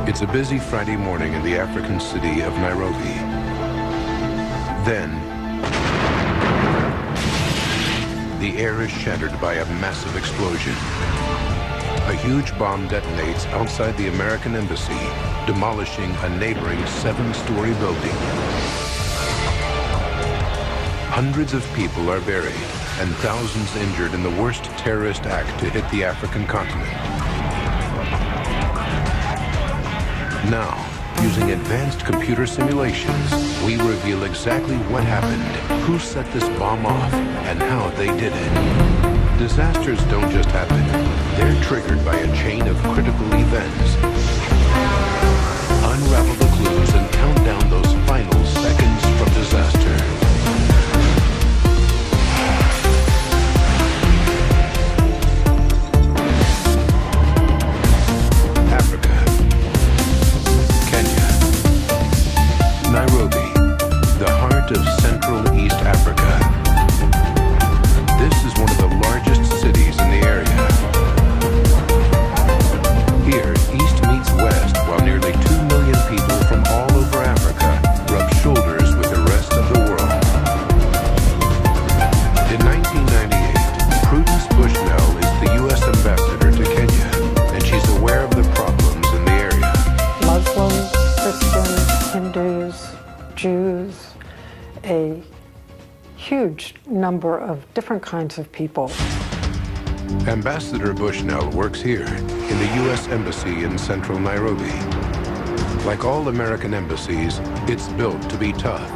It's a busy Friday morning in the African city of Nairobi. Then, the air is shattered by a massive explosion. A huge bomb detonates outside the American embassy, demolishing a neighboring 7-story building. Hundreds of people are buried and thousands injured in the worst terrorist act to hit the African continent. Now, using advanced computer simulations, we reveal exactly what happened, who set this bomb off, and how they did it. Disasters don't just happen. They're triggered by a chain of critical events. Unravel the clues and count down those final seconds from disaster. Nairobi, the heart of Central East Africa. This is one of the largest cities in the area. Here, East meets West, while nearly 2 million people from all over Africa rub shoulders with the rest of the world. In 1998, Prudence Bushnell is the U.S. ambassador to Kenya, and she's aware of the problems in the area. Muslims, Christians, Hindus, Jews, a huge number of different kinds of people. Ambassador Bushnell works here in the U.S. Embassy in central Nairobi. Like all American embassies, it's built to be tough.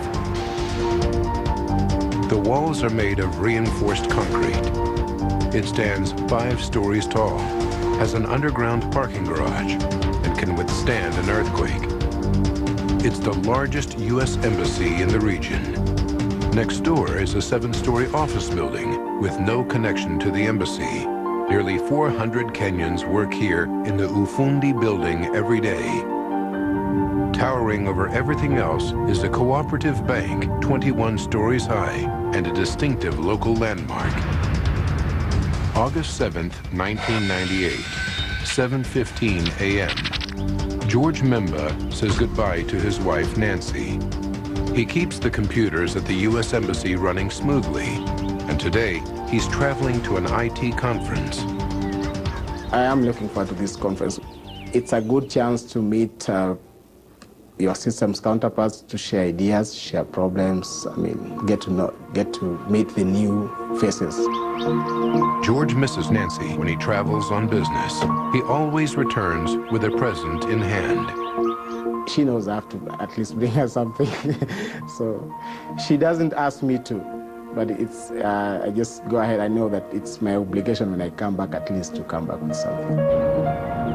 The walls are made of reinforced concrete. It stands 5 stories tall, has an underground parking garage, and can withstand an earthquake. It's the largest U.S. embassy in the region. Next door is a 7-story office building with no connection to the embassy. Nearly 400 Kenyans work here in the Ufundi building every day. Towering over everything else is a cooperative bank 21 stories high and a distinctive local landmark. August 7th, 1998, 7:15 a.m. George Memba says goodbye to his wife, Nancy. He keeps the computers at the U.S. Embassy running smoothly, and today he's traveling to an IT conference. I am looking forward to this conference. It's a good chance to meet your systems counterparts, to share ideas, share problems, get to meet the new faces. George misses Nancy when he travels on business. He always returns with a present in hand. She knows I have to at least bring her something. So she doesn't ask me to, but it's I just go ahead. I know that it's my obligation when I come back at least to come back with something.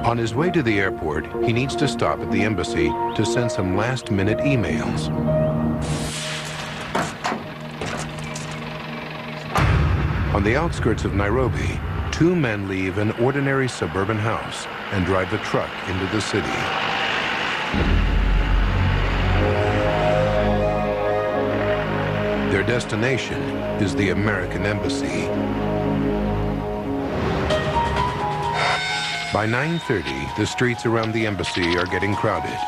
On his way to the airport, he needs to stop at the embassy to send some last-minute emails. On the outskirts of Nairobi, 2 men leave an ordinary suburban house and drive a truck into the city. Their destination is the American embassy. By 9:30, the streets around the embassy are getting crowded.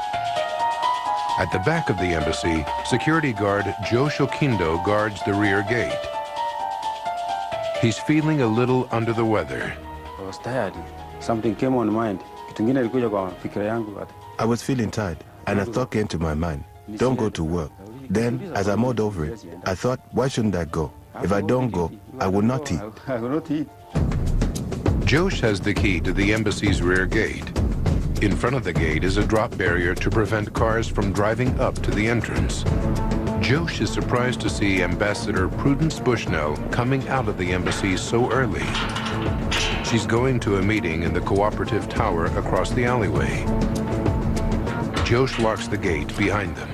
At the back of the embassy, security guard Joe Shokindo guards the rear gate. He's feeling a little under the weather. I was tired. Something came on mind. I was feeling tired, and a thought came to my mind. Don't go to work. Then, as I mulled over it, I thought, why shouldn't I go? If I don't go, I will not eat. Josh has the key to the embassy's rear gate. In front of the gate is a drop barrier to prevent cars from driving up to the entrance. Josh is surprised to see Ambassador Prudence Bushnell coming out of the embassy so early. She's going to a meeting in the cooperative tower across the alleyway. Josh locks the gate behind them.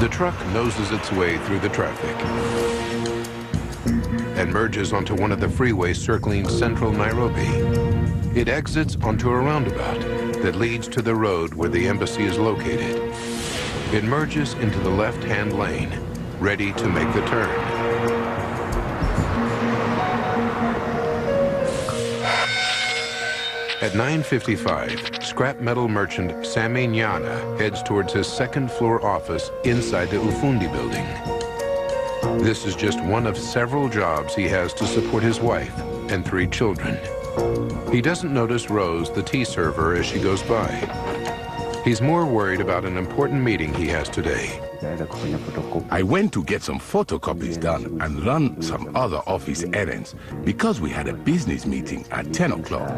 The truck noses its way through the traffic and merges onto one of the freeways circling central Nairobi. It exits onto a roundabout that leads to the road where the embassy is located. It merges into the left-hand lane, ready to make the turn. At 9:55, scrap metal merchant Sammy Nyana heads towards his second-floor office inside the Ufundi building. This is just one of several jobs he has to support his wife and 3 children. He doesn't notice Rose, the tea server, as she goes by. He's more worried about an important meeting he has today. I went to get some photocopies done and run some other office errands because we had a business meeting at 10 o'clock.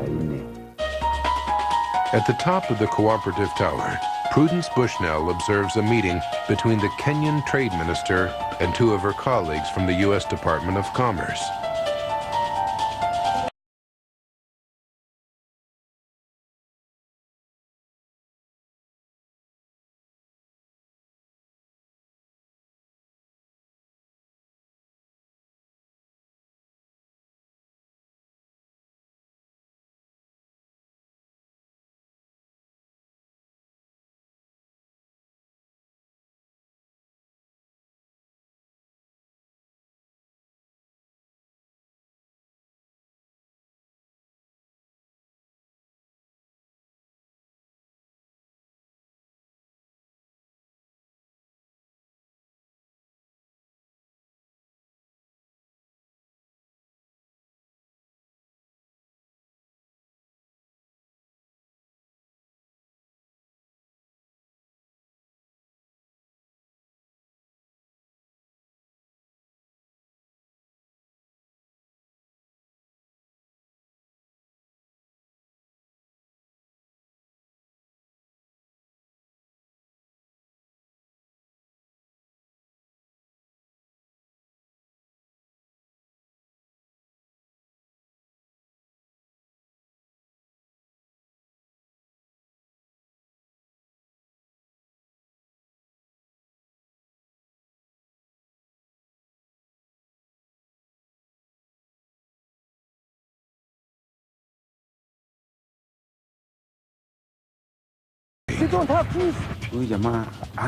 At the top of the cooperative tower, Prudence Bushnell observes a meeting between the Kenyan trade minister and 2 of her colleagues from the U.S. Department of Commerce.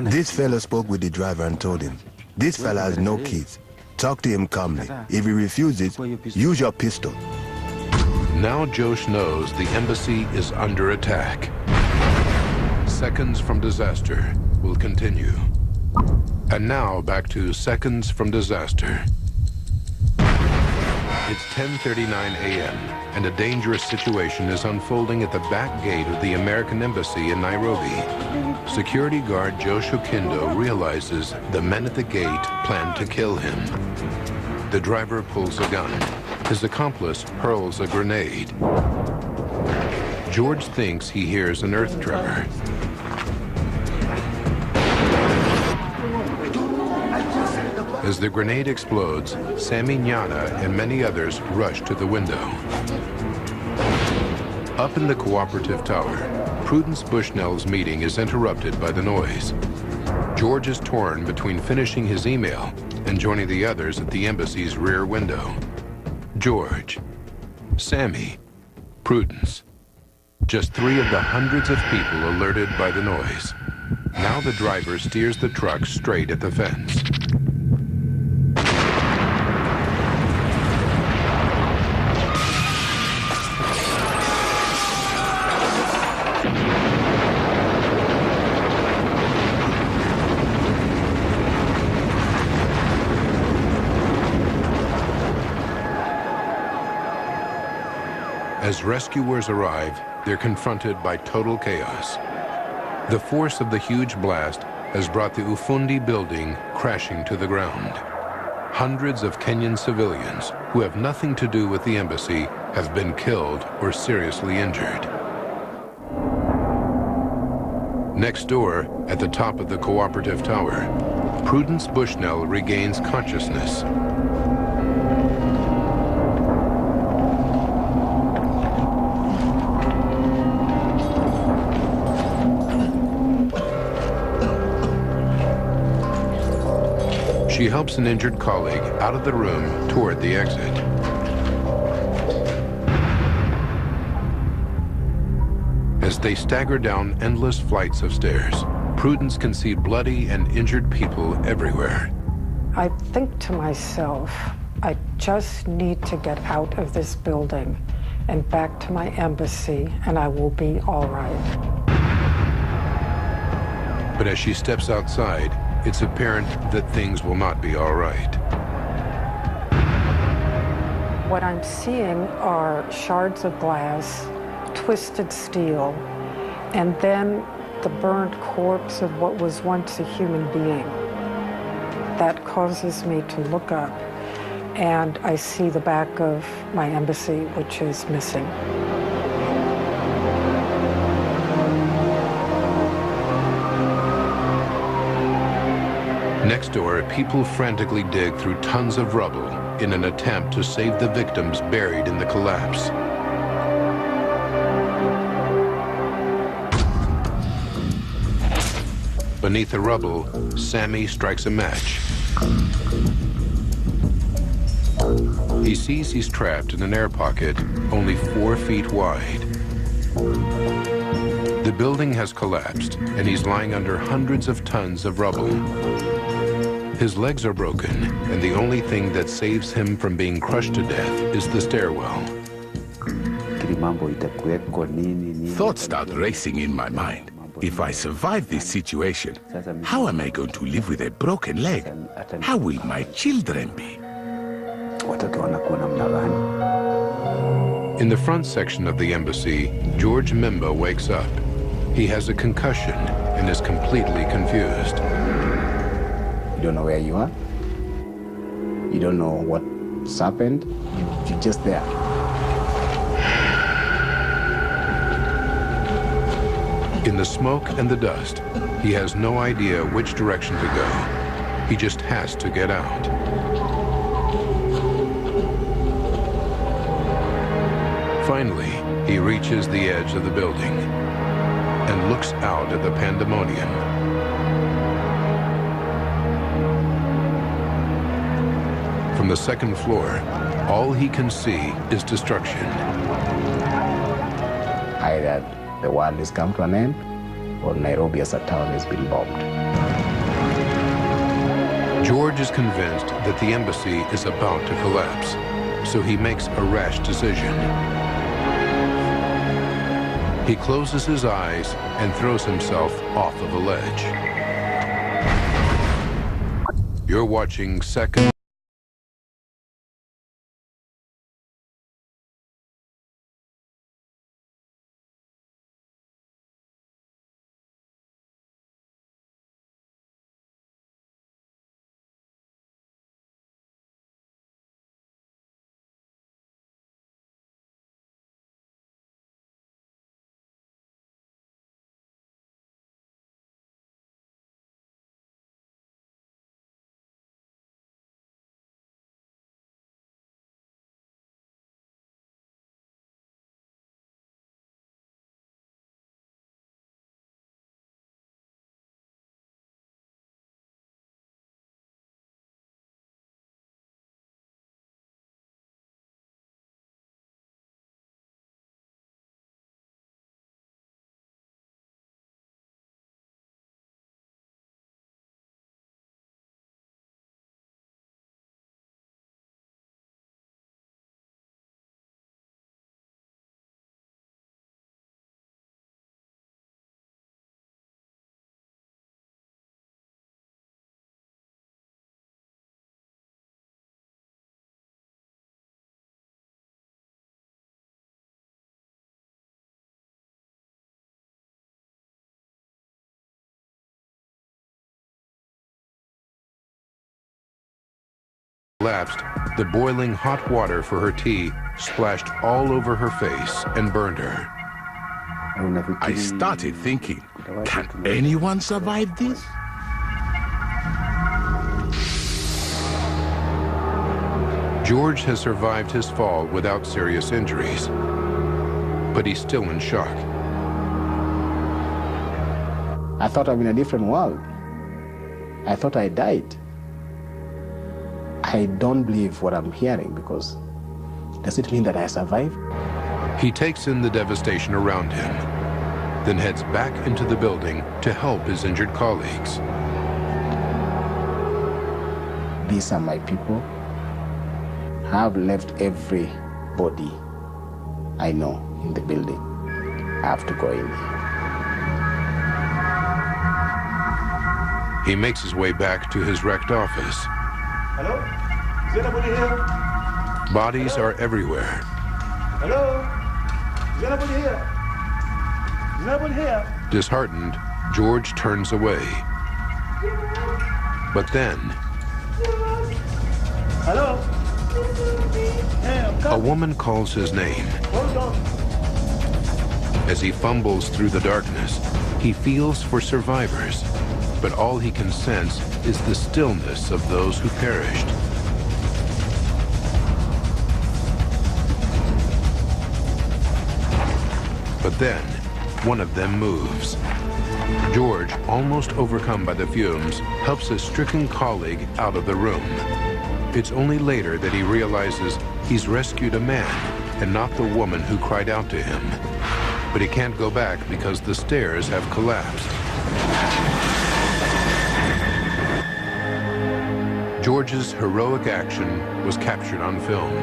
This fella spoke with the driver and told him, this fella has no keys. Talk to him calmly. If he refuses, use your pistol. Now Josh knows the embassy is under attack. Seconds from Disaster will continue. And now back to Seconds from Disaster. It's 10:39 a.m. and a dangerous situation is unfolding at the back gate of the American Embassy in Nairobi. Security guard Josh Okindo realizes the men at the gate plan to kill him. The driver pulls a gun. His accomplice hurls a grenade. George thinks he hears an earth tremor. As the grenade explodes, Sammy Nyana and many others rush to the window. Up in the cooperative tower, Prudence Bushnell's meeting is interrupted by the noise. George is torn between finishing his email and joining the others at the embassy's rear window. George, Sammy, Prudence. Just 3 of the hundreds of people alerted by the noise. Now the driver steers the truck straight at the fence. As rescuers arrive, they're confronted by total chaos. The force of the huge blast has brought the Ufundi building crashing to the ground. Hundreds of Kenyan civilians who have nothing to do with the embassy have been killed or seriously injured. Next door, at the top of the cooperative tower, Prudence Bushnell regains consciousness. She helps an injured colleague out of the room toward the exit. As they stagger down endless flights of stairs, Prudence can see bloody and injured people everywhere. I think to myself, I just need to get out of this building and back to my embassy, and I will be all right. But as she steps outside, it's apparent that things will not be all right. What I'm seeing are shards of glass, twisted steel, and then the burned corpse of what was once a human being. That causes me to look up, and I see the back of my embassy, which is missing. Next door, people frantically dig through tons of rubble in an attempt to save the victims buried in the collapse. Beneath the rubble, Sammy strikes a match. He sees he's trapped in an air pocket only 4 feet wide. The building has collapsed, and he's lying under hundreds of tons of rubble. His legs are broken, and the only thing that saves him from being crushed to death is the stairwell. Thoughts start racing in my mind. If I survive this situation, how am I going to live with a broken leg? How will my children be? In the front section of the embassy, George Mimba wakes up. He has a concussion and is completely confused. You don't know where you are. You don't know what's happened. You're just there. In the smoke and the dust, he has no idea which direction to go. He just has to get out. Finally, he reaches the edge of the building and looks out at the pandemonium. From the second floor, all he can see is destruction. Either the world has come to an end, or Nairobi as a town has been bombed. George is convinced that the embassy is about to collapse, so he makes a rash decision. He closes his eyes and throws himself off of a ledge. You're watching Second. Collapsed, the boiling hot water for her tea splashed all over her face and burned her. I started thinking, can anyone survive this? George has survived his fall without serious injuries, but he's still in shock. I thought I'm in a different world. I thought I died. I don't believe what I'm hearing, because does it mean that I survived? He takes in the devastation around him, then heads back into the building to help his injured colleagues. These are my people. I've left everybody I know in the building. I have to go in here. He makes his way back to his wrecked office. Hello? Is anybody here? Bodies Hello? are everywhere. Hello? Is anybody here? Is anybody here? Disheartened, George turns away. But then, Hello? Hey, I'm a coming. woman calls his name. Hold on. As he fumbles through the darkness, he feels for survivors, but all he can sense is the stillness of those who perished. But then, one of them moves. George, almost overcome by the fumes, helps a stricken colleague out of the room. It's only later that he realizes he's rescued a man and not the woman who cried out to him. But he can't go back because the stairs have collapsed. George's heroic action was captured on film.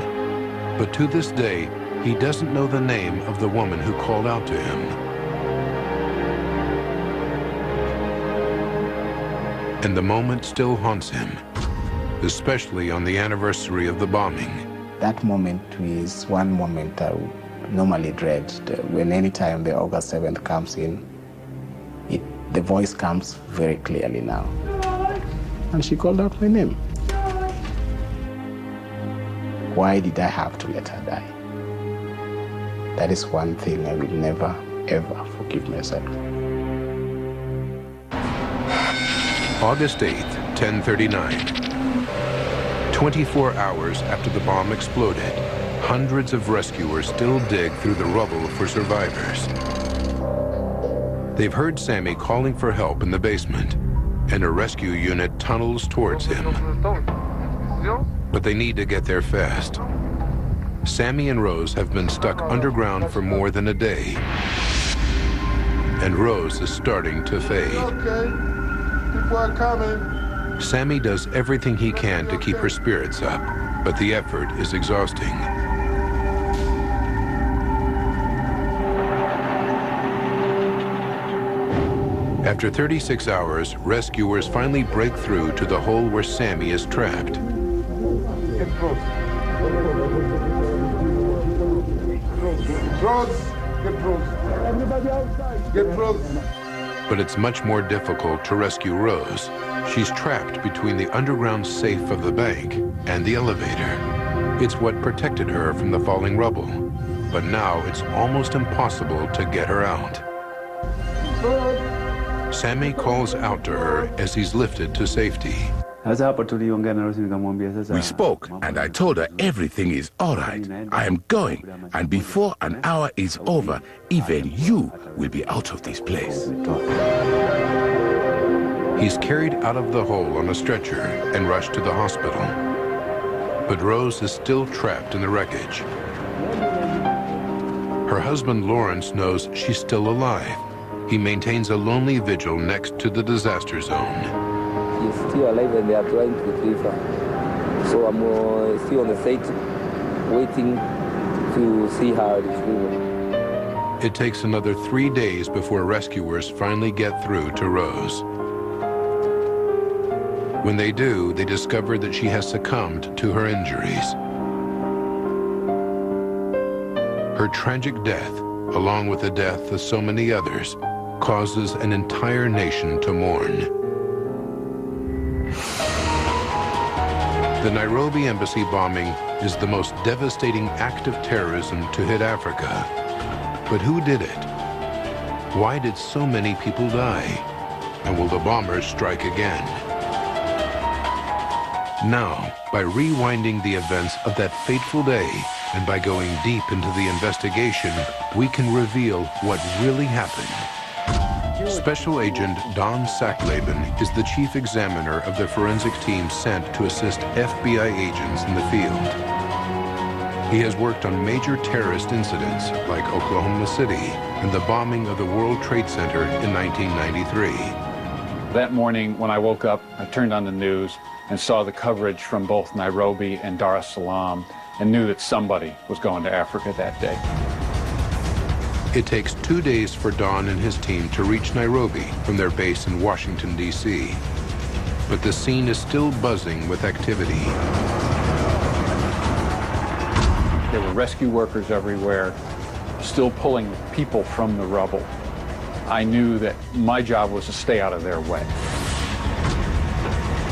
But to this day, he doesn't know the name of the woman who called out to him. And the moment still haunts him, especially on the anniversary of the bombing. That moment is one moment I would normally dread. When anytime the August 7th comes in, the voice comes very clearly now. And she called out my name. Why did I have to let her die? That is one thing I will never, ever forgive myself. August 8th, 10:39. 24 hours after the bomb exploded, hundreds of rescuers still dig through the rubble for survivors. They've heard Sammy calling for help in the basement, and a rescue unit tunnels towards him. But they need to get there fast. Sammy and Rose have been stuck underground for more than a day, and Rose is starting to fade. Okay. People are coming. Sammy does everything he can to keep her spirits up, but the effort is exhausting. After 36 hours, rescuers finally break through to the hole where Sammy is trapped. Get close. Close. Get close. Everybody outside. Get close. But it's much more difficult to rescue Rose. She's trapped between the underground safe of the bank and the elevator. It's what protected her from the falling rubble. But now it's almost impossible to get her out. Sammy calls out to her as he's lifted to safety. We spoke, and I told her everything is all right. I am going, and before an hour is over, even you will be out of this place. He's carried out of the hole on a stretcher and rushed to the hospital. But Rose is still trapped in the wreckage. Her husband Lawrence knows she's still alive. He maintains a lonely vigil next to the disaster zone. She's still alive and they are trying to retrieve her. So I'm still on the site waiting to see her retrieved. It takes another 3 days before rescuers finally get through to Rose. When they do, they discover that she has succumbed to her injuries. Her tragic death, along with the death of so many others, causes an entire nation to mourn. The Nairobi embassy bombing is the most devastating act of terrorism to hit Africa. But who did it? Why did so many people die? And will the bombers strike again? Now, by rewinding the events of that fateful day and by going deep into the investigation, we can reveal what really happened. Special Agent Don Sacklaben is the chief examiner of the forensic team sent to assist FBI agents in the field. He has worked on major terrorist incidents like Oklahoma City and the bombing of the World Trade Center in 1993. That morning when I woke up, I turned on the news and saw the coverage from both Nairobi and Dar es Salaam and knew that somebody was going to Africa that day. It takes 2 days for Don and his team to reach Nairobi from their base in Washington, D.C. But the scene is still buzzing with activity. There were rescue workers everywhere, still pulling people from the rubble. I knew that my job was to stay out of their way.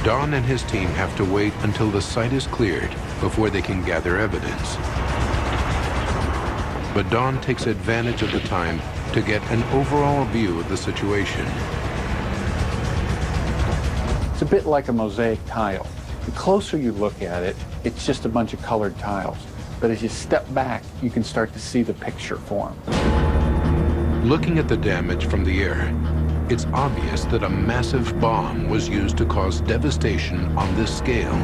Don and his team have to wait until the site is cleared before they can gather evidence. But Don takes advantage of the time to get an overall view of the situation. It's a bit like a mosaic tile. The closer you look at it, it's just a bunch of colored tiles. But as you step back, you can start to see the picture form. Looking at the damage from the air, it's obvious that a massive bomb was used to cause devastation on this scale.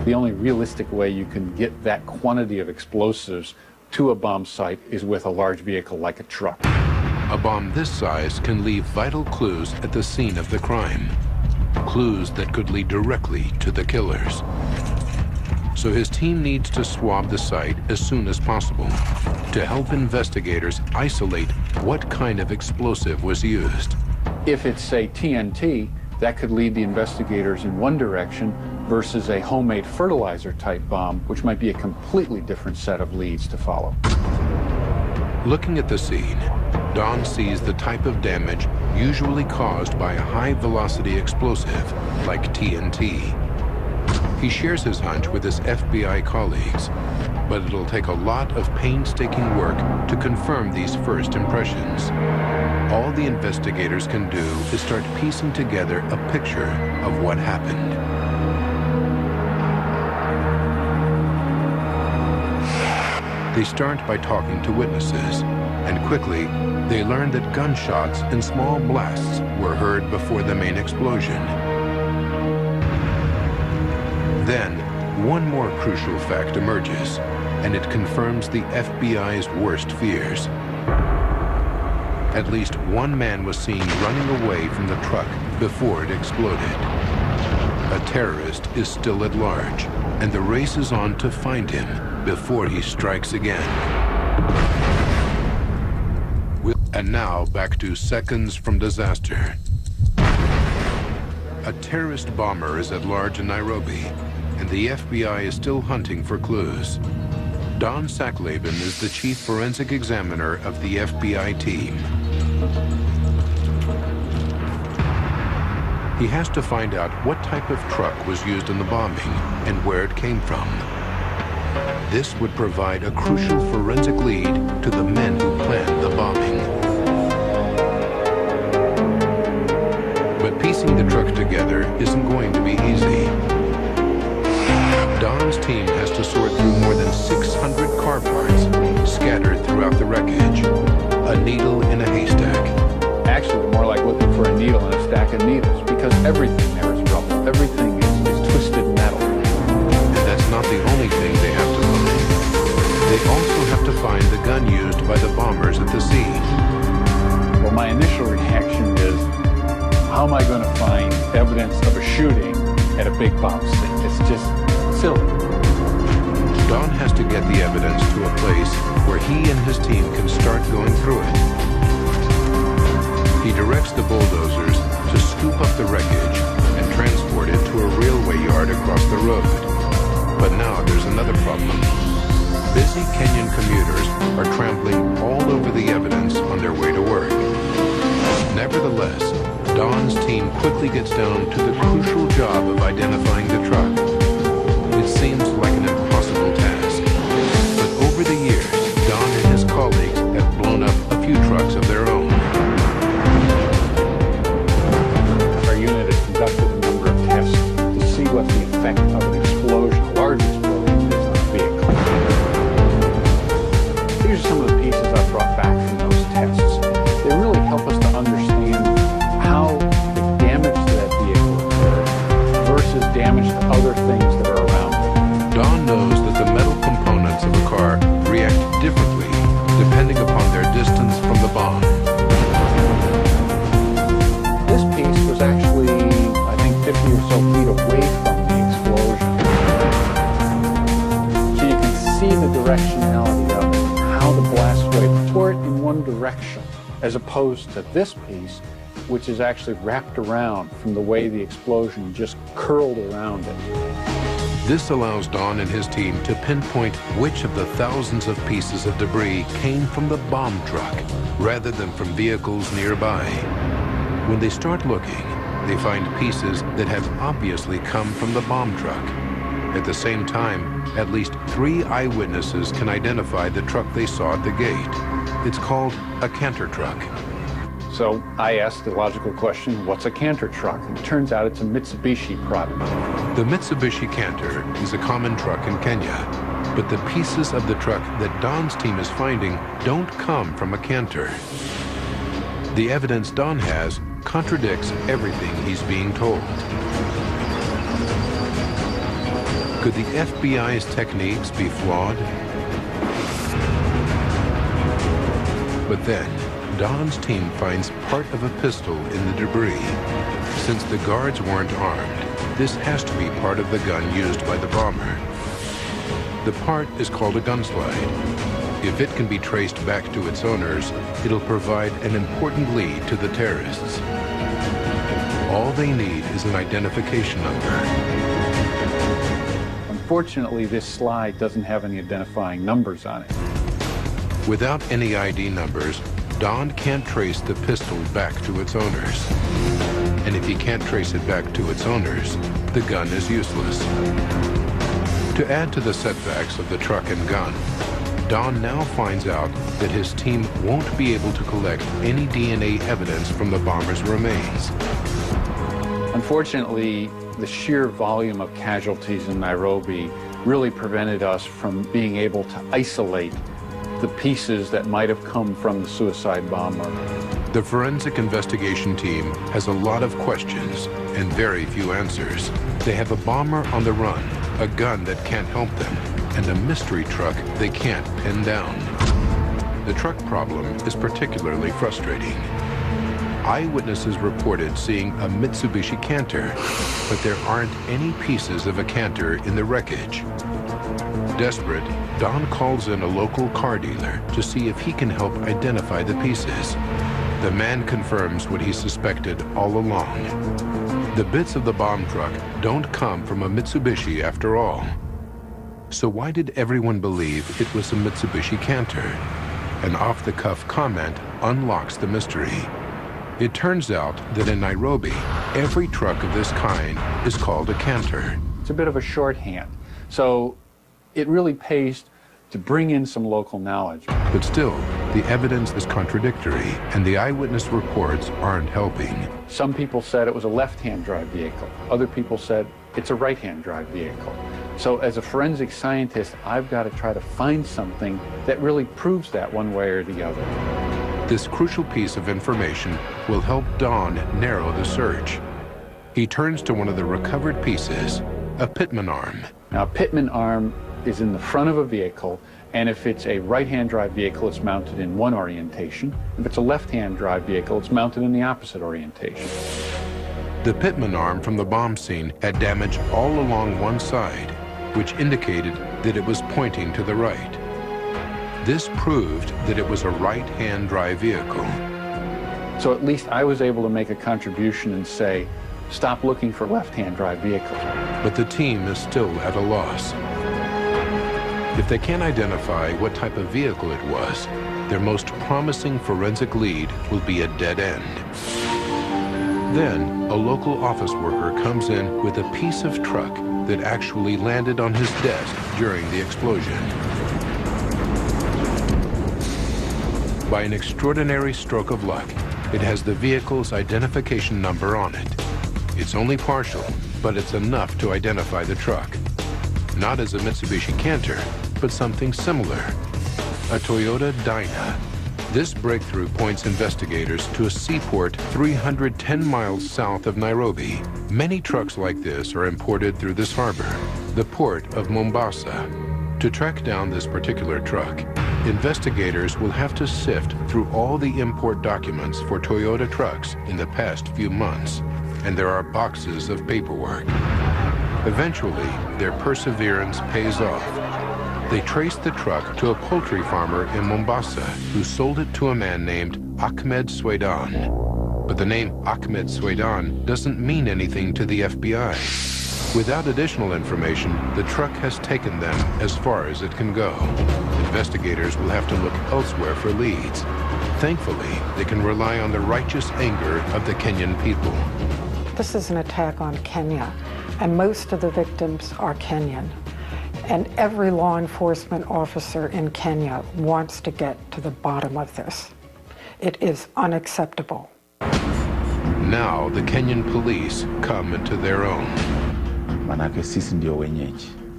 The only realistic way you can get that quantity of explosives to a bomb site is with a large vehicle like a truck. A bomb this size can leave vital clues at the scene of the crime. Clues that could lead directly to the killers. So his team needs to swab the site as soon as possible to help investigators isolate what kind of explosive was used. If it's, say, TNT, that could lead the investigators in one direction versus a homemade fertilizer type bomb, which might be a completely different set of leads to follow. Looking at the scene, Don sees the type of damage usually caused by a high-velocity explosive like TNT. He shares his hunch with his FBI colleagues, but it'll take a lot of painstaking work to confirm these first impressions. All the investigators can do is start piecing together a picture of what happened. They start by talking to witnesses, and quickly they learn that gunshots and small blasts were heard before the main explosion. Then, one more crucial fact emerges, and it confirms the FBI's worst fears. At least one man was seen running away from the truck before it exploded. A terrorist is still at large, and the race is on to find him before he strikes again. And now back to seconds from disaster. A terrorist bomber is at large in Nairobi, and the FBI is still hunting for clues. Don Sacklaben is the chief forensic examiner of the FBI team. He has to find out what type of truck was used in the bombing and where it came from. This would provide a crucial forensic lead to the men who planned the bombing. But piecing the truck together isn't going to be easy. Don's team has to sort through more than 600 car parts scattered throughout the wreckage. A needle in a haystack. Actually, more like looking for a needle in a stack of needles, because everything there is rubble. Everything is twisted metal. And that's not the only thing they have to find. They also have to find the gun used by the bombers at the scene. Well, my initial reaction is, how am I going to find evidence of a shooting at a big bomb scene? It's just silly. Don has to get the evidence to a place where he and his team can start going through it. He directs the bulldozers to scoop up the wreckage and transport it to a railway yard across the road. But now there's another problem. Busy Kenyan commuters are trampling all over the evidence on their way to work. Nevertheless, Don's team quickly gets down to the crucial job of identifying the truck. It seems like an impossible task. But over the years, Don and his colleagues have blown up a few trucks of their own. Our unit has conducted a number of tests to see what the effect of an explosion, a large explosion, is on a vehicle. These are some of the pieces I brought back from those tests. They really help us to understand how the damage to that vehicle occurred versus damage to other things that are around it. Don knows that the metal components of a car react differently depending upon their distance from the bomb. This piece was actually, I think, 50 or so feet away from the explosion. So you can see the directionality of it, how the direction, as opposed to this piece, which is actually wrapped around from the way the explosion just curled around it. This allows Don and his team to pinpoint which of the thousands of pieces of debris came from the bomb truck rather than from vehicles nearby. When they start looking, they find pieces that have obviously come from the bomb truck. At the same time, at least 3 eyewitnesses can identify the truck they saw at the gate. It's called a canter truck. So I asked the logical question, what's a canter truck? And it turns out it's a Mitsubishi product. The Mitsubishi Canter is a common truck in Kenya, but the pieces of the truck that Don's team is finding don't come from a canter. The evidence Don has contradicts everything he's being told. Could the FBI's techniques be flawed? But then, Don's team finds part of a pistol in the debris. Since the guards weren't armed, this has to be part of the gun used by the bomber. The part is called a gunslide. If it can be traced back to its owners, it'll provide an important lead to the terrorists. All they need is an identification number. Unfortunately, this slide doesn't have any identifying numbers on it. Without any ID numbers, Don can't trace the pistol back to its owners. And if he can't trace it back to its owners, the gun is useless. To add to the setbacks of the truck and gun, Don now finds out that his team won't be able to collect any DNA evidence from the bomber's remains. Unfortunately, the sheer volume of casualties in Nairobi really prevented us from being able to isolate the pieces that might have come from the suicide bomber. The forensic investigation team has a lot of questions and very few answers. They have a bomber on the run, a gun that can't help them, and a mystery truck they can't pin down. The truck problem is particularly frustrating. Eyewitnesses reported seeing a Mitsubishi Canter, but there aren't any pieces of a Canter in the wreckage. Desperate, Don calls in a local car dealer to see if he can help identify the pieces. The man confirms what he suspected all along. The bits of the bomb truck don't come from a Mitsubishi after all. So why did everyone believe it was a Mitsubishi Canter? An off-the-cuff comment unlocks the mystery. It turns out that in Nairobi, every truck of this kind is called a canter. It's a bit of a shorthand. So it really pays to bring in some local knowledge. But still, the evidence is contradictory, and the eyewitness reports aren't helping. Some people said it was a left-hand drive vehicle. Other people said it's a right-hand drive vehicle. So as a forensic scientist, I've got to try to find something that really proves that one way or the other. This crucial piece of information will help Don narrow the search. He turns to one of the recovered pieces, a pitman arm. Now, a pitman arm is in the front of a vehicle, and if it's a right-hand drive vehicle, it's mounted in one orientation. If it's a left-hand drive vehicle, it's mounted in the opposite orientation. The pitman arm from the bomb scene had damage all along one side, which indicated that it was pointing to the right. This proved that it was a right-hand drive vehicle. So at least I was able to make a contribution and say, stop looking for left-hand drive vehicles. But the team is still at a loss. If they can't identify what type of vehicle it was, their most promising forensic lead will be a dead end. Then, a local office worker comes in with a piece of truck that actually landed on his desk during the explosion. By an extraordinary stroke of luck, it has the vehicle's identification number on it. It's only partial, but it's enough to identify the truck. Not as a Mitsubishi Canter, but something similar, a Toyota Dyna. This breakthrough points investigators to a seaport 310 miles south of Nairobi. Many trucks like this are imported through this harbor, the port of Mombasa. To track down this particular truck, investigators will have to sift through all the import documents for Toyota trucks in the past few months, and there are boxes of paperwork. Eventually, their perseverance pays off. They traced the truck to a poultry farmer in Mombasa who sold it to a man named Ahmed Swaidan. But the name Ahmed Swaidan doesn't mean anything to the FBI. Without additional information, the truck has taken them as far as it can go. Investigators will have to look elsewhere for leads. Thankfully, they can rely on the righteous anger of the Kenyan people. This is an attack on Kenya, and most of the victims are Kenyan. And every law enforcement officer in Kenya wants to get to the bottom of this. It is unacceptable. Now the Kenyan police come into their own.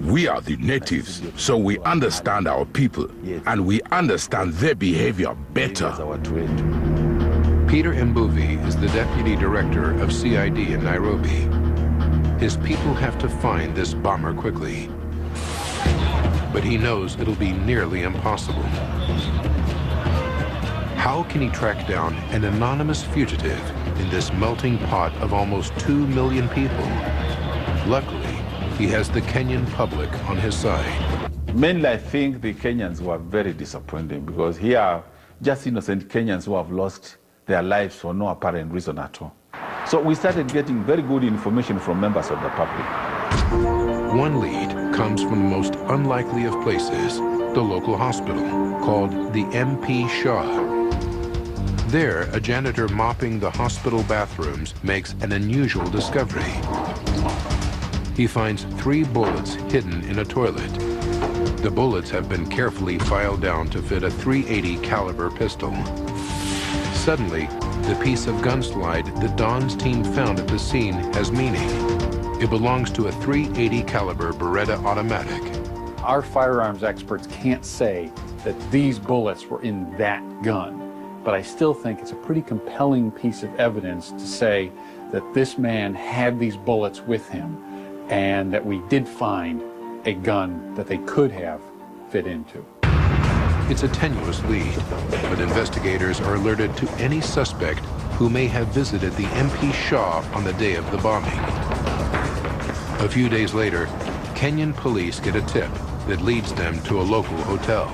We are the natives, so we understand our people, and we understand their behavior better. Peter Mbuvi is the deputy director of CID in Nairobi. His people have to find this bomber quickly, but he knows it'll be nearly impossible. How can he track down an anonymous fugitive in this melting pot of almost 2 million people? Luckily, he has the Kenyan public on his side. Mainly, I think the Kenyans were very disappointed because here are just innocent Kenyans who have lost their lives for no apparent reason at all. So we started getting very good information from members of the public. One lead comes from the most unlikely of places, the local hospital, called the MP Shah. There, a janitor mopping the hospital bathrooms makes an unusual discovery. He finds 3 bullets hidden in a toilet. The bullets have been carefully filed down to fit a .380 caliber pistol. Suddenly, the piece of gun slide that Don's team found at the scene has meaning. It belongs to a .380 caliber Beretta automatic. Our firearms experts can't say that these bullets were in that gun, but I still think it's a pretty compelling piece of evidence to say that this man had these bullets with him and that we did find a gun that they could have fit into. It's a tenuous lead, but investigators are alerted to any suspect who may have visited the MP Shah on the day of the bombing. A few days later, Kenyan police get a tip that leads them to a local hotel.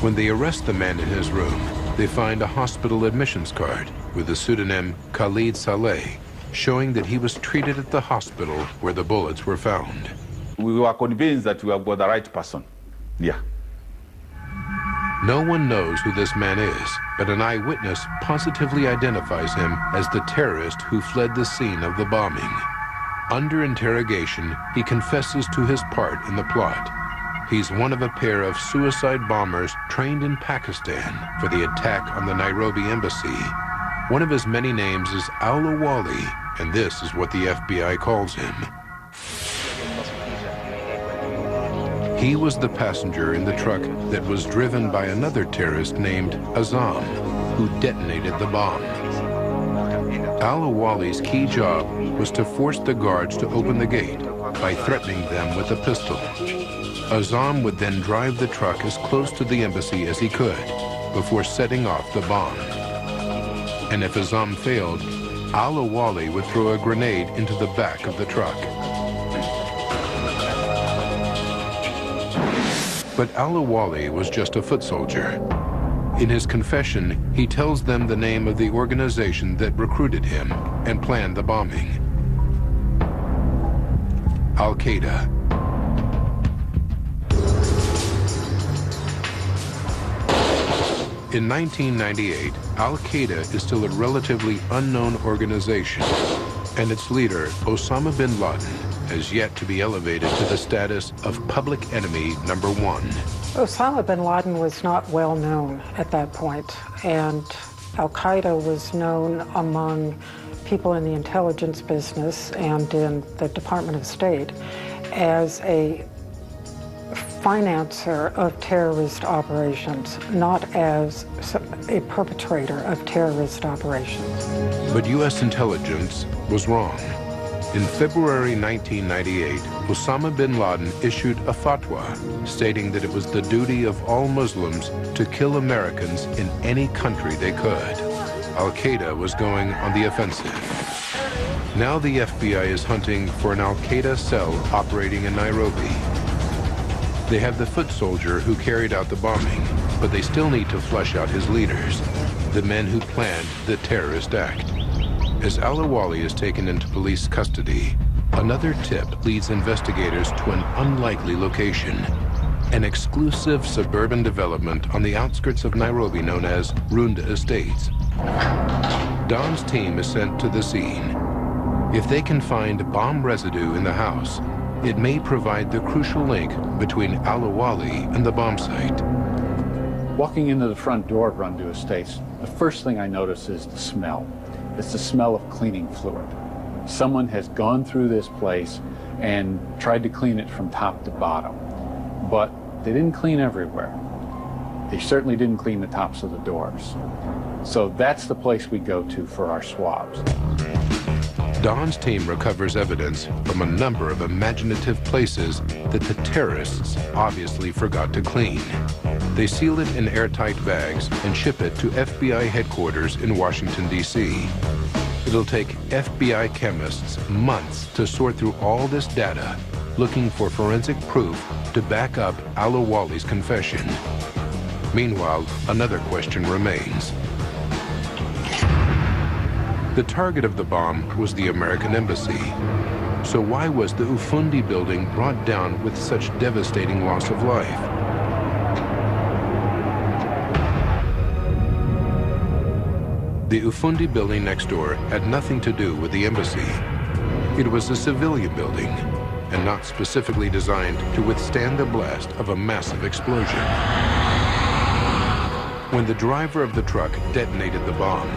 When they arrest the man in his room, they find a hospital admissions card with the pseudonym Khalid Saleh, showing that he was treated at the hospital where the bullets were found. We were convinced that we have got the right person. Yeah. No one knows who this man is, but an eyewitness positively identifies him as the terrorist who fled the scene of the bombing. Under interrogation, he confesses to his part in the plot. He's one of a pair of suicide bombers trained in Pakistan for the attack on the Nairobi embassy. One of his many names is Al-Awali, and this is what the FBI calls him. He was the passenger in the truck that was driven by another terrorist named Azam, who detonated the bomb. Al-Awali's key job was to force the guards to open the gate by threatening them with a pistol. Azam would then drive the truck as close to the embassy as he could before setting off the bomb. And if Azam failed, Al-Awali would throw a grenade into the back of the truck. But Al-Awali was just a foot soldier. In his confession, he tells them the name of the organization that recruited him and planned the bombing: Al-Qaeda. In 1998, Al-Qaeda is still a relatively unknown organization, and its leader, Osama bin Laden, has yet to be elevated to the status of public enemy #1. Osama bin Laden was not well known at that point, and Al-Qaeda was known among people in the intelligence business and in the Department of State as a financer of terrorist operations, not as a perpetrator of terrorist operations. But U.S. intelligence was wrong. In February 1998, Osama bin Laden issued a fatwa stating that it was the duty of all Muslims to kill Americans in any country they could. Al-Qaeda was going on the offensive. Now the FBI is hunting for an Al-Qaeda cell operating in Nairobi. They have the foot soldier who carried out the bombing, but they still need to flush out his leaders, the men who planned the terrorist act. As Al-Awali is taken into police custody, another tip leads investigators to an unlikely location, an exclusive suburban development on the outskirts of Nairobi known as Runda Estates. Don's team is sent to the scene. If they can find bomb residue in the house, it may provide the crucial link between Al-Awali and the bomb site. Walking into the front door of Rundu Estates, the first thing I notice is the smell. It's the smell of cleaning fluid. Someone has gone through this place and tried to clean it from top to bottom, but they didn't clean everywhere. They certainly didn't clean the tops of the doors. So that's the place we go to for our swabs. Don's team recovers evidence from a number of imaginative places that the terrorists obviously forgot to clean. They seal it in airtight bags and ship it to FBI headquarters in Washington, D.C. It'll take FBI chemists months to sort through all this data, looking for forensic proof to back up Al-Awali's confession. Meanwhile, another question remains. The target of the bomb was the American embassy. So why was the Ufundi building brought down with such devastating loss of life? The Ufundi building next door had nothing to do with the embassy. It was a civilian building and not specifically designed to withstand the blast of a massive explosion. When the driver of the truck detonated the bomb,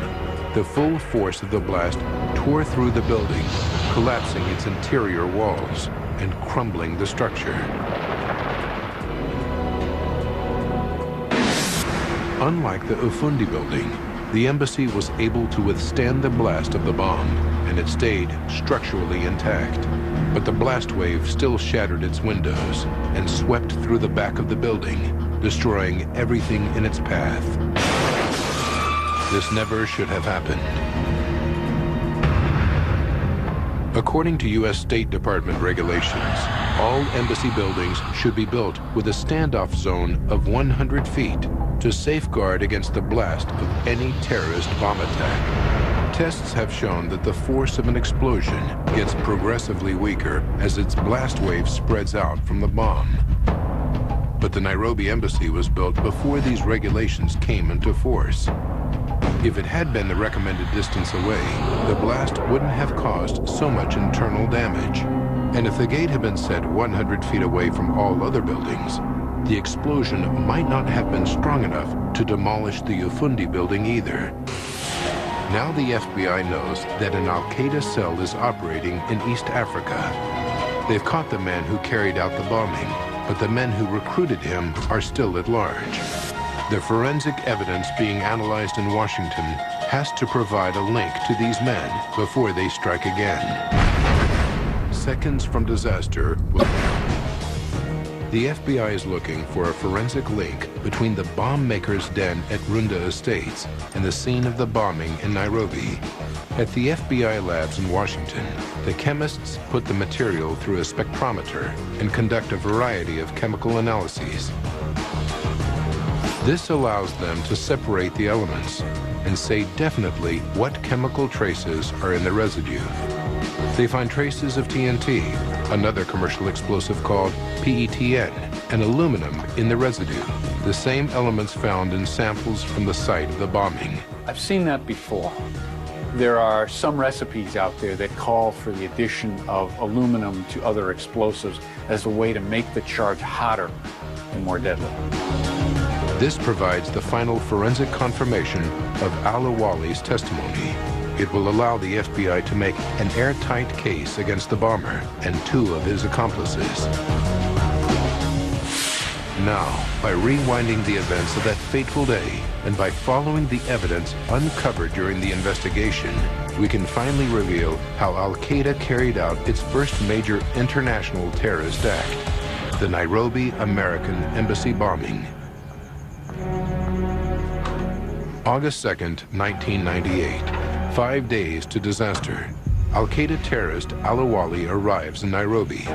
the full force of the blast tore through the building, collapsing its interior walls and crumbling the structure. Unlike the Ufundi building, the embassy was able to withstand the blast of the bomb, and it stayed structurally intact. But the blast wave still shattered its windows and swept through the back of the building, destroying everything in its path. This never should have happened. According to U.S. State Department regulations, all embassy buildings should be built with a standoff zone of 100 feet to safeguard against the blast of any terrorist bomb attack. Tests have shown that the force of an explosion gets progressively weaker as its blast wave spreads out from the bomb. But the Nairobi embassy was built before these regulations came into force. If it had been the recommended distance away, the blast wouldn't have caused so much internal damage. And if the gate had been set 100 feet away from all other buildings, the explosion might not have been strong enough to demolish the Ufundi building either. Now the FBI knows that an Al-Qaeda cell is operating in East Africa. They've caught the man who carried out the bombing, but the men who recruited him are still at large. The forensic evidence being analyzed in Washington has to provide a link to these men before they strike again. Seconds from disaster, the FBI is looking for a forensic link between the bomb maker's den at Runda Estates and the scene of the bombing in Nairobi. At the FBI labs in Washington, the chemists put the material through a spectrometer and conduct a variety of chemical analyses. This allows them to separate the elements and say definitely what chemical traces are in the residue. They find traces of TNT, another commercial explosive called PETN, and aluminum in the residue, the same elements found in samples from the site of the bombing. I've seen that before. There are some recipes out there that call for the addition of aluminum to other explosives as a way to make the charge hotter and more deadly. This provides the final forensic confirmation of Al-Awali's testimony. It will allow the FBI to make an airtight case against the bomber and two of his accomplices. Now, by rewinding the events of that fateful day and by following the evidence uncovered during the investigation, we can finally reveal how Al-Qaeda carried out its first major international terrorist act, the Nairobi American Embassy bombing. August 2nd, 1998. 5 days to disaster. Al-Qaeda terrorist Al-Awali arrives in Nairobi.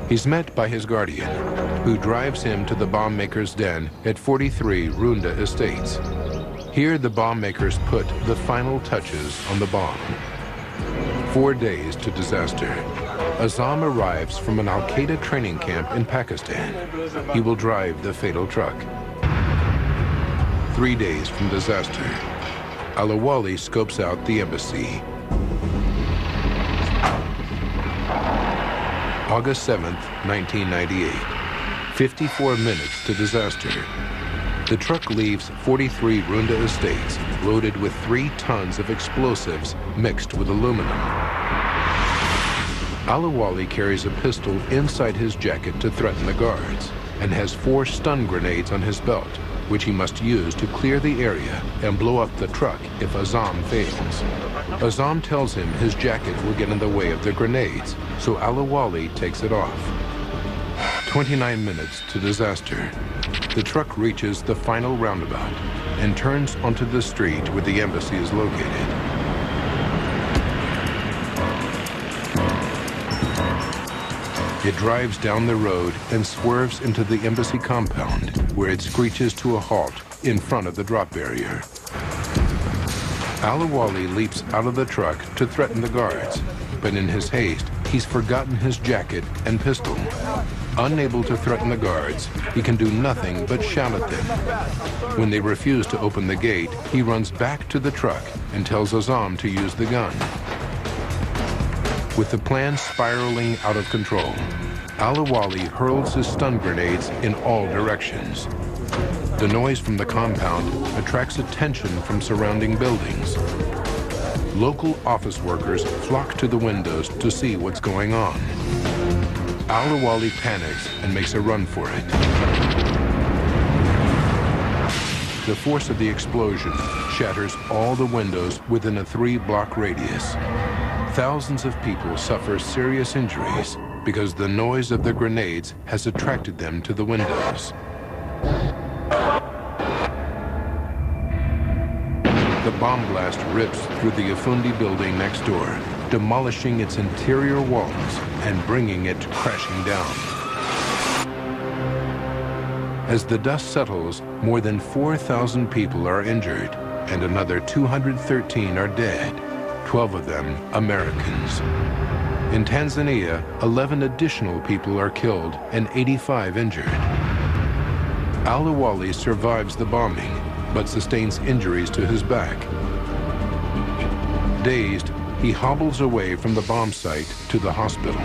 He's met by his guardian, who drives him to the bomb maker's den at 43 Runda Estates. Here, the bomb makers put the final touches on the bomb. 4 days to disaster. Azam arrives from an Al-Qaeda training camp in Pakistan. He will drive the fatal truck. 3 days from disaster. Al-Awali scopes out the embassy. August 7th, 1998. 54 minutes to disaster. The truck leaves 43 Runda Estates loaded with 3 tons of explosives mixed with aluminum. Al-Awali carries a pistol inside his jacket to threaten the guards and has 4 stun grenades on his belt, which he must use to clear the area and blow up the truck if Azam fails. Azam tells him his jacket will get in the way of the grenades, so Al-Awali takes it off. 29 minutes to disaster. The truck reaches the final roundabout and turns onto the street where the embassy is located. It drives down the road and swerves into the embassy compound, where it screeches to a halt in front of the drop barrier. Al-Awali leaps out of the truck to threaten the guards, but in his haste, he's forgotten his jacket and pistol. Unable to threaten the guards, he can do nothing but shout at them. When they refuse to open the gate, he runs back to the truck and tells Azam to use the gun. With the plan spiraling out of control, Al-Awali hurls his stun grenades in all directions. The noise from the compound attracts attention from surrounding buildings. Local office workers flock to the windows to see what's going on. Al-Awali panics and makes a run for it. The force of the explosion shatters all the windows within a 3-block radius. Thousands of people suffer serious injuries because the noise of the grenades has attracted them to the windows. The bomb blast rips through the Afundi building next door, demolishing its interior walls and bringing it crashing down. As the dust settles, more than 4,000 people are injured and another 213 are dead. 12 of them Americans. In Tanzania, 11 additional people are killed and 85 injured. Al-Awali survives the bombing, but sustains injuries to his back. Dazed, he hobbles away from the bomb site to the hospital.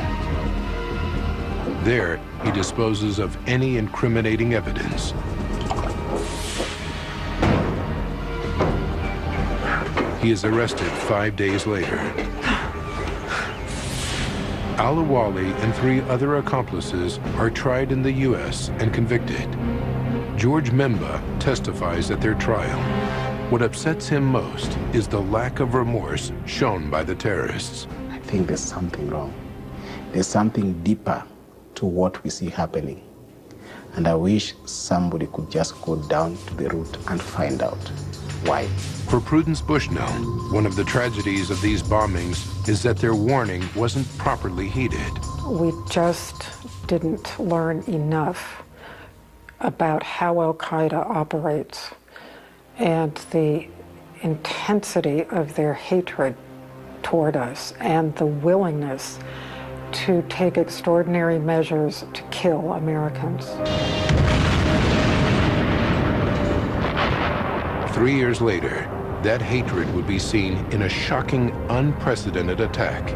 There, he disposes of any incriminating evidence. He is arrested 5 days later. Al-Awali and 3 other accomplices are tried in the U.S. and convicted. George Mimba testifies at their trial. What upsets him most is the lack of remorse shown by the terrorists. I think there's something wrong. There's something deeper to what we see happening. And I wish somebody could just go down to the root and find out why. For Prudence Bushnell, one of the tragedies of these bombings is that their warning wasn't properly heeded. We just didn't learn enough about how Al-Qaeda operates and the intensity of their hatred toward us and the willingness to take extraordinary measures to kill Americans. 3 years later, that hatred would be seen in a shocking, unprecedented attack.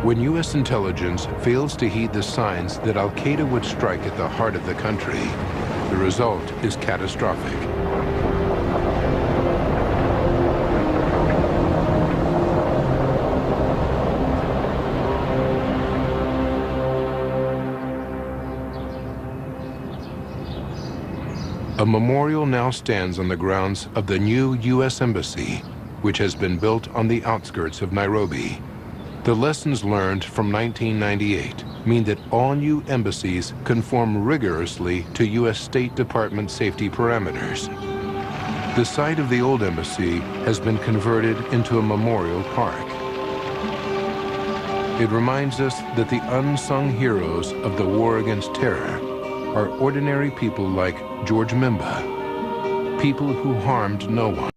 When U.S. intelligence fails to heed the signs that Al-Qaeda would strike at the heart of the country, the result is catastrophic. A memorial now stands on the grounds of the new U.S. Embassy, which has been built on the outskirts of Nairobi. The lessons learned from 1998 mean that all new embassies conform rigorously to U.S. State Department safety parameters. The site of the old embassy has been converted into a memorial park. It reminds us that the unsung heroes of the war against terror are ordinary people like George Mimba, people who harmed no one.